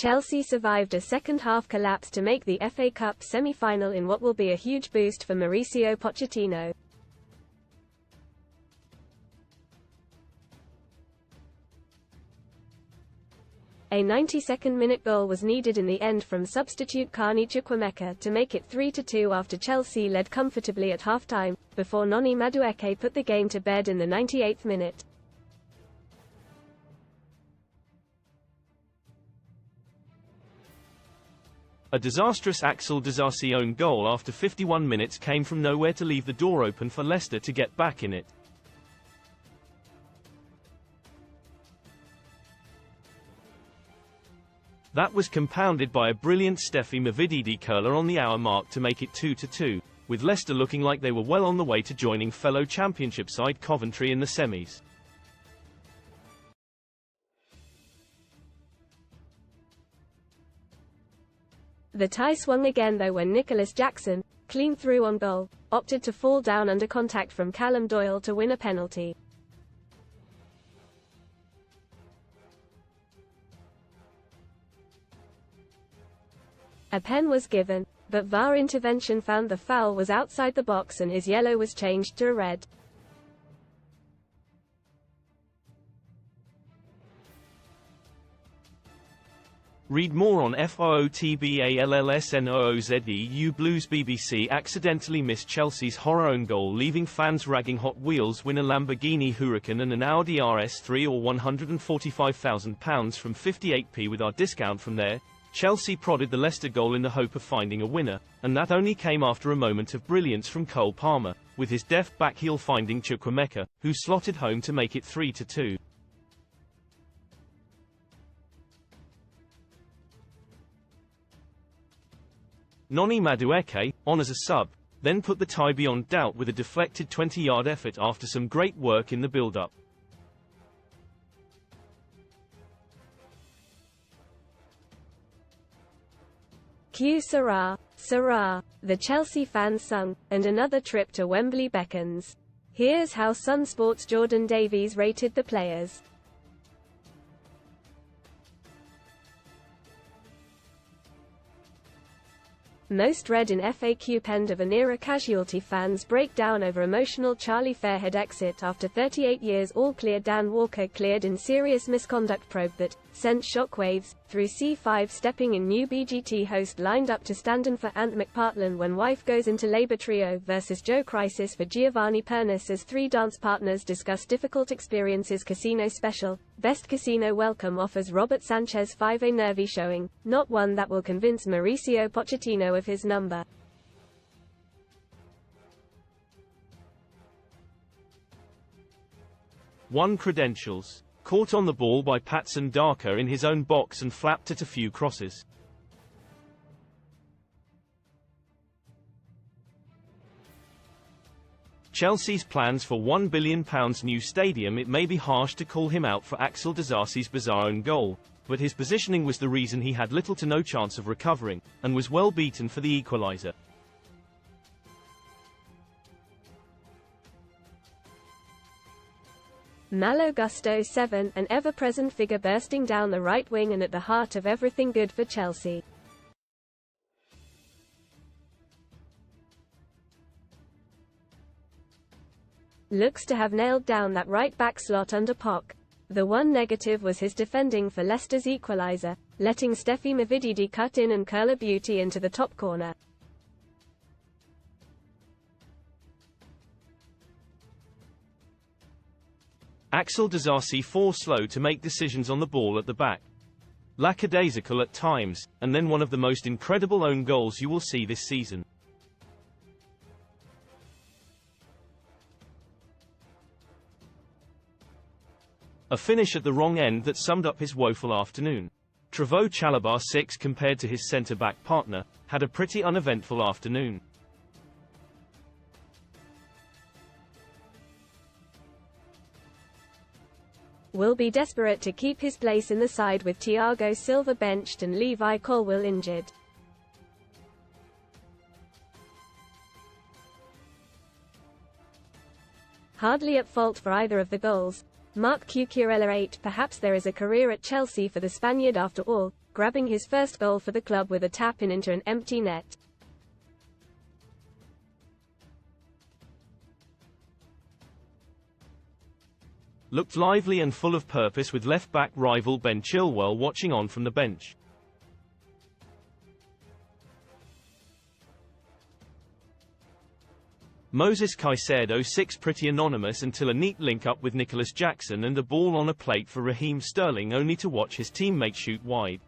Chelsea survived a second-half collapse to make the FA Cup semi-final in what will be a huge boost for Mauricio Pochettino. A 92nd-minute goal was needed in the end from substitute Carney Chukwuemeka to make it 3-2 after Chelsea led comfortably at half-time, before Noni Madueke put the game to bed in the 98th minute. A disastrous Axel Disasi own goal after 51 minutes came from nowhere to leave the door open for Leicester to get back in it. That was compounded by a brilliant Steffi Mavididi curler on the hour mark to make it 2-2, with Leicester looking like they were well on the way to joining fellow Championship side Coventry in the semis. The tie swung again though when Nicholas Jackson, clean through on goal, opted to fall down under contact from Callum Doyle to win a penalty. A pen was given, but VAR intervention found the foul was outside the box and his yellow was changed to a red. Read more on FOOTBALLSNOOZEU Blues. BBC accidentally missed Chelsea's horror own goal, leaving fans ragging Hot Wheels win a Lamborghini Huracan and an Audi RS3 or £145,000 from 58p with our discount from there. Chelsea prodded the Leicester goal in the hope of finding a winner, and that only came after a moment of brilliance from Cole Palmer, with his deft backheel finding Chukwuemeka, who slotted home to make it 3-2. Noni Madueke, on as a sub, then put the tie beyond doubt with a deflected 20-yard effort after some great work in the build-up. Que sera, sera, the Chelsea fans sung, and another trip to Wembley beckons. Here's how Sun Sports' Jordan Davies rated the players. Most read in FAQ penned of an era casualty fans break down over emotional Charlie Fairhead exit after 38 years. All clear. Dan Walker cleared in serious misconduct probe that sent shockwaves through C5. Stepping in, new BGT host lined up to stand in for Ant McPartlin when wife goes into labor. Trio versus Joe crisis for Giovanni Pernis as three dance partners discuss difficult experiences. Casino special, best casino welcome offers Robert Sanchez 5 a nervy showing, not one that will convince Mauricio Pochettino of his number. One credentials. Caught on the ball by Patson Daka in his own box and flapped at a few crosses. Chelsea's plans for £1 billion new stadium. It may be harsh to call him out for Axel Disasi's bizarre own goal, but his positioning was the reason he had little to no chance of recovering, and was well beaten for the equaliser. Malo Gusto 7, an ever-present figure bursting down the right wing and at the heart of everything good for Chelsea. Looks to have nailed down that right-back slot under Poch. The one negative was his defending for Leicester's equaliser, letting Steffi Mavididi cut in and curl a beauty into the top corner. Axel Disasi 4 slow to make decisions on the ball at the back. Lackadaisical at times, and then one of the most incredible own goals you will see this season. A finish at the wrong end that summed up his woeful afternoon. Trevoh Chalobah 6 compared to his centre-back partner, had a pretty uneventful afternoon. Will be desperate to keep his place in the side with Thiago Silva benched and Levi Colwill injured. Hardly at fault for either of the goals. Marc Cucurella 8. Perhaps there is a career at Chelsea for the Spaniard after all, grabbing his first goal for the club with a tap-in into an empty net. Looked lively and full of purpose with left-back rival Ben Chilwell watching on from the bench. Moses Caicedo 6. Pretty anonymous until a neat link-up with Nicholas Jackson and a ball on a plate for Raheem Sterling only to watch his teammate shoot wide.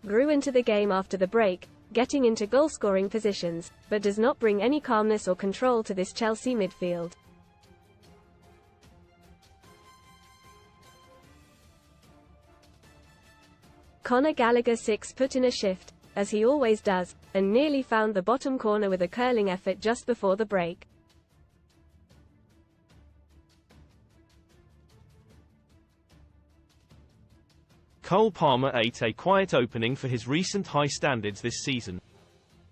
Grew into the game after the break, getting into goal-scoring positions, but does not bring any calmness or control to this Chelsea midfield. Conor Gallagher 6. Put in a shift, as he always does, and nearly found the bottom corner with a curling effort just before the break. Cole Palmer 8. A quiet opening for his recent high standards this season.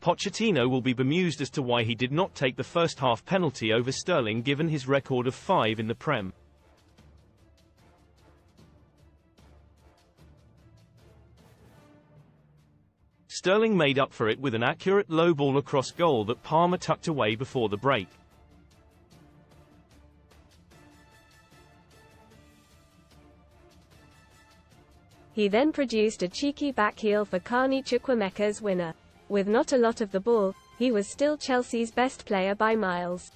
Pochettino will be bemused as to why he did not take the first-half penalty over Sterling given his record of 5 in the Prem. Sterling made up for it with an accurate low ball across goal that Palmer tucked away before the break. He then produced a cheeky backheel for Carney Chukwuemeka's winner. With not a lot of the ball, he was still Chelsea's best player by miles.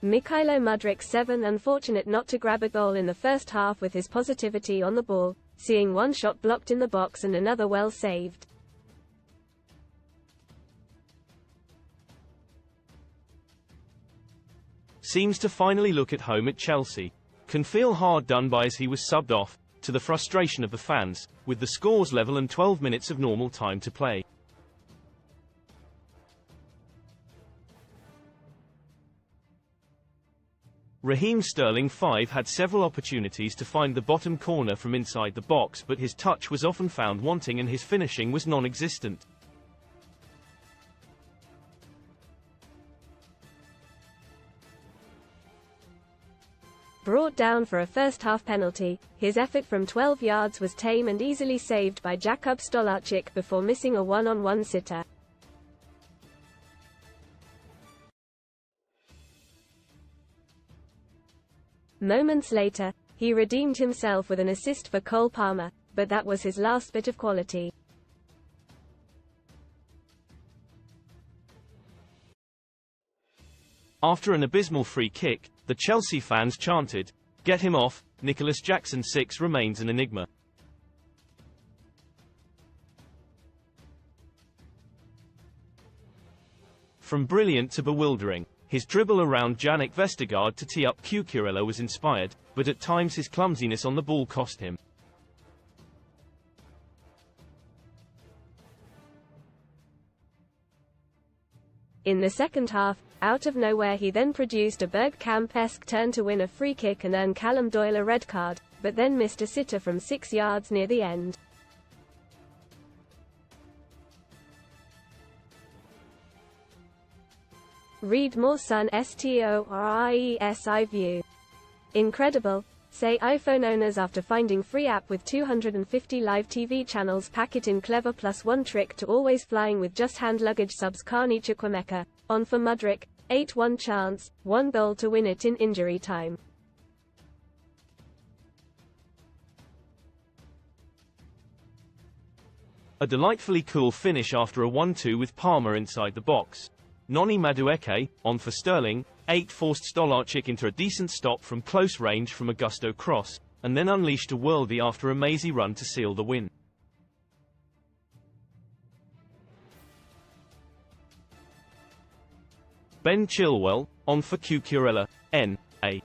Mykhailo Mudryk 7. Unfortunate not to grab a goal in the first half with his positivity on the ball, seeing one shot blocked in the box and another well saved. Seems to finally look at home at Chelsea. Can feel hard done by as he was subbed off, to the frustration of the fans, with the scores level and 12 minutes of normal time to play. Raheem Sterling 5. Had several opportunities to find the bottom corner from inside the box, but his touch was often found wanting and his finishing was non-existent. Brought down for a first-half penalty, his effort from 12 yards was tame and easily saved by Jakub Stolarczyk before missing a one-on-one sitter. Moments later, he redeemed himself with an assist for Cole Palmer, but that was his last bit of quality. After an abysmal free kick, the Chelsea fans chanted, "Get him off." Nicholas Jackson 6 remains an enigma. From brilliant to bewildering, his dribble around Jannik Vestergaard to tee up Cucurella was inspired, but at times his clumsiness on the ball cost him. In the second half, out of nowhere he then produced a Bergkamp-esque turn to win a free kick and earn Callum Doyle a red card, but then missed a sitter from 6 yards near the end. Read more Sun STORIESI view. Incredible, say iPhone owners after finding free app with 250 live TV channels. Pack it in clever +1 trick to always flying with just hand luggage. Subs Carney Chukwuemeka, on for Mudryk, 8-1 chance, 1 goal to win it in injury time. A delightfully cool finish after a 1-2 with Palmer inside the box. Noni Madueke, on for Sterling, 8 forced Stolarczyk into a decent stop from close range from a gusto cross, and then unleashed a worldie after a mazy run to seal the win. Ben Chilwell, on for Cucurella, N.A.